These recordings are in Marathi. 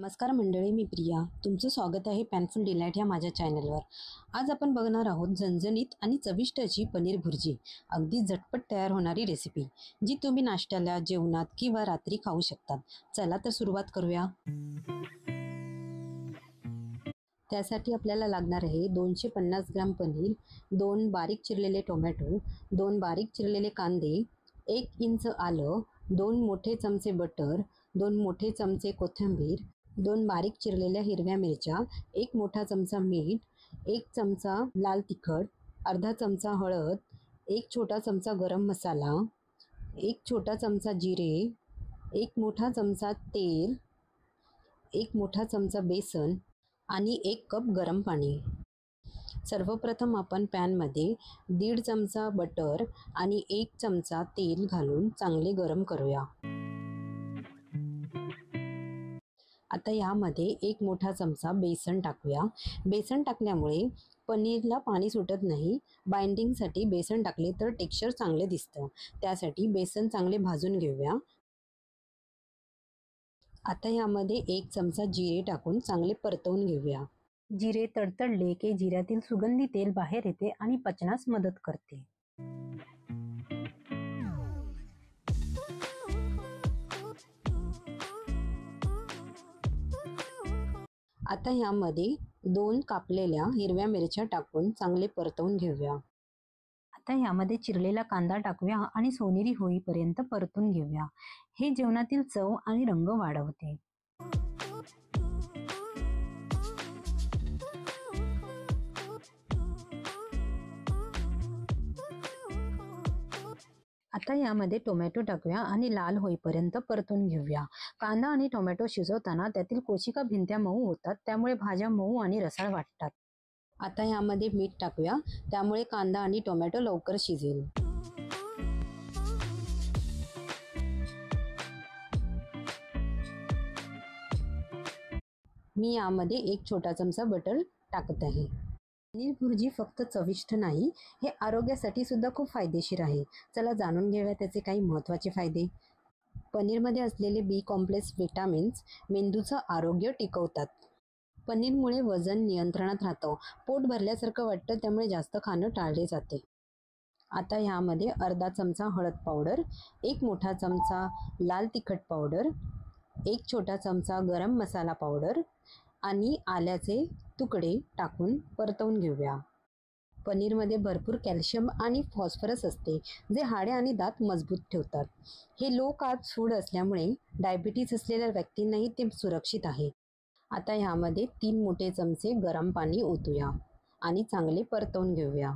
नमस्कार मंडळी, मी प्रिया. तुमचं स्वागत आहे पॅनफुल डिलाइट या माझ्या चॅनलवर. आज आपण बघणार आहोत झणझणीत आणि चविष्ट अशी पनीर भुर्जी. अगदी झटपट तयार होणारी रेसिपी, जी तुम्ही नाश्त्याला, जेवणात किंवा रात्री खाऊ शकतात. चला तर सुरुवात करूया. त्यासाठी आपल्याला लागणार आहे 250 ग्राम पनीर, 2 बारीक चिरलेले टोमॅटो, 2 बारीक चिरलेले कांदे, 1 इंच आलं, 2 मोठे चमचे बटर, 2 मोठे चमचे कोथिंबीर, 2 बारीक चिरलेल्या हिरव्या मिरच्या, 1 मोठा चमचा मीठ, 1 चमचा लाल तिखट, अर्धा चमचा हळद, 1 छोटा चमचा गरम मसाला, 1 छोटा चमचा जिरे, 1 मोठा चमचा तेल, 1 मोठा चमचा बेसन आणि 1 कप गरम पाणी. सर्वप्रथम आपण पॅनमध्ये 1.5 चमचा बटर आणि 1 चमचा तेल घालून चांगले गरम करूया. आता यामध्ये 1 मोठा चमचा बेसन टाकूया. बेसन टाकल्यामुळे पनीरला पाणी सुटत नाही. बाइंडिंगसाठी बेसन टाकले तर टेक्स्चर चांगले दिसतं. त्यासाठी बेसन चांगले भाजून घेऊया. आता यामध्ये 1 चमचा जिरे टाकून चांगले परतवून घेऊया. जिरे तडतडले की जिऱ्यातील सुगंधी तेल बाहेर येते आणि पचनास मदत करते. आता यामध्ये 2 कापलेल्या हिरव्या मिरच्या टाकून चांगले परतवून घेऊया. आता यामध्ये चिरलेला कांदा टाकूया आणि सोनेरी होईपर्यंत परतून घेऊया. हे जेवणातील चव आणि रंग वाढवते. आता यामध्ये टोमॅटो टाकूया आणि लाल होईपर्यंत परतून घेऊया. कांदा आणि टोमॅटो शिजवताना त्यातील कोशिका भिंत्या मऊ होतात, त्यामुळे भाज्या मऊ आणि रसाळ वाटतात. आता यामध्ये मीठ टाकूया, त्यामुळे कांदा आणि टोमॅटो लवकर शिजेल. मी यामध्ये 1 छोटा चमचा बटर टाकत आहे. पनीर भुर्जी फक्त चविष्ट नाही, हे आरोग्यासाठी सुद्धा खूप फायदेशीर आहे. चला जाणून घेऊया त्याचे काही महत्त्वाचे फायदे. पनीरमध्ये असलेले बी कॉम्प्लेक्स विटामिन्स मेंदूचं आरोग्य टिकवतात. पनीरमुळे वजन नियंत्रणात राहतं. पोट भरल्यासारखं वाटतं, त्यामुळे जास्त खाणं टाळले जाते. आता यामध्ये अर्धा चमचा हळद पावडर, 1 मोठा चमचा लाल तिखट पावडर, 1 छोटा चमचा गरम मसाला पावडर आणि आल्याचे तुकडे टाकून परतवून घेऊया. पनीरमध्ये भरपूर कॅल्शियम आणि फॉस्फरस असते, जे हाडे आणि दात मजबूत ठेवतात. हे लो कार्ब फूड असल्यामुळे डायबिटीज असलेल्या व्यक्तींनाही ते सुरक्षित आहे. आता यामध्ये 3 मोठे चमचे गरम पाणी ओतूया आणि चांगले परतवून घेऊया.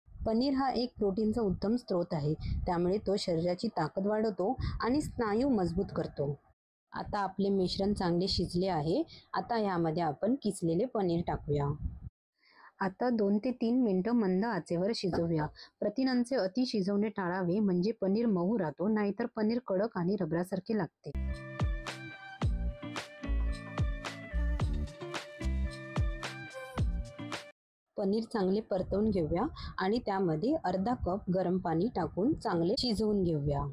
पनीर हा एक प्रोटीनचा उत्तम स्रोत आहे, त्यामुळे तो शरीराची ताकद वाढवतो आणि स्नायू मजबूत करतो. आता आपले मिश्रण चांगले शिजले आहे. आता यामध्ये आपण किसलेले पनीर टाकूया. आता 2 ते 3 मिनिटं मंद आचेवर शिजवूया. प्रथिनांचे अति शिजवणे टाळावे, म्हणजे पनीर मऊ राहतो, नाहीतर पनीर कडक आणि रबरासारखे लागते. पनीर चांगले परतवून घेऊया आणि त्यामध्ये अर्धा कप गरम पाणी टाकून चांगले शिजवून घेऊया.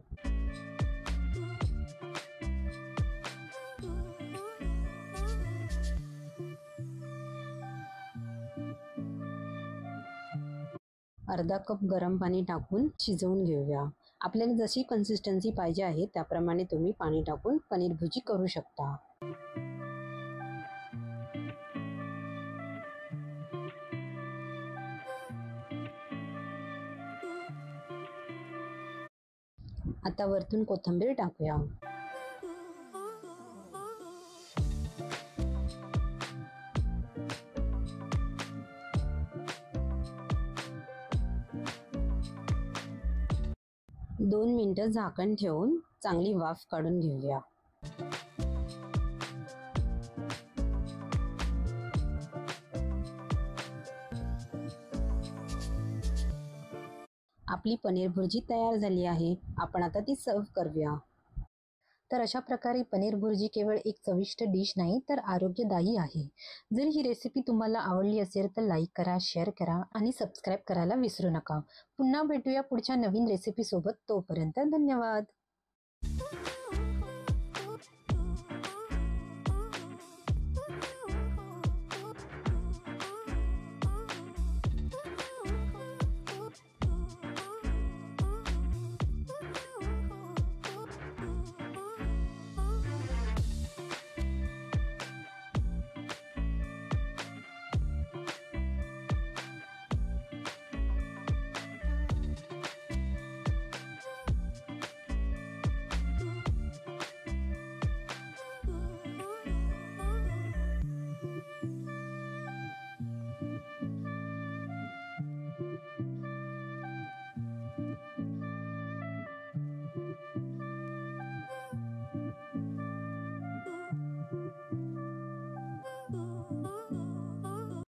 अर्धा कप गरम पाणी टाकून शिजवून घेऊया. आपल्याला जशी कन्सिस्टन्सी पाहिजे आहे त्याप्रमाणे तुम्ही पाणी टाकून पनीर भुर्जी करू शकता. आता वरतून कोथिंबीर टाकूया. दोन मिनिटं झाकण ठेवून चांगली वाफ काढून घेऊया. आपली पनीर भुर्जी तयार झाली आहे. आपण आता ती सर्व करूया. तर अशा प्रकारे पनीर भुर्जी केवळ एक चविष्ट डिश नाही, तर आरोग्यदायी आहे. जर ही रेसिपी तुम्हाला आवडली असेल तर लाईक करा, शेअर करा आणि सबस्क्राईब करायला विसरू नका. पुन्हा भेटूया पुढच्या नवीन रेसिपी सोबत. तोपर्यंत धन्यवाद.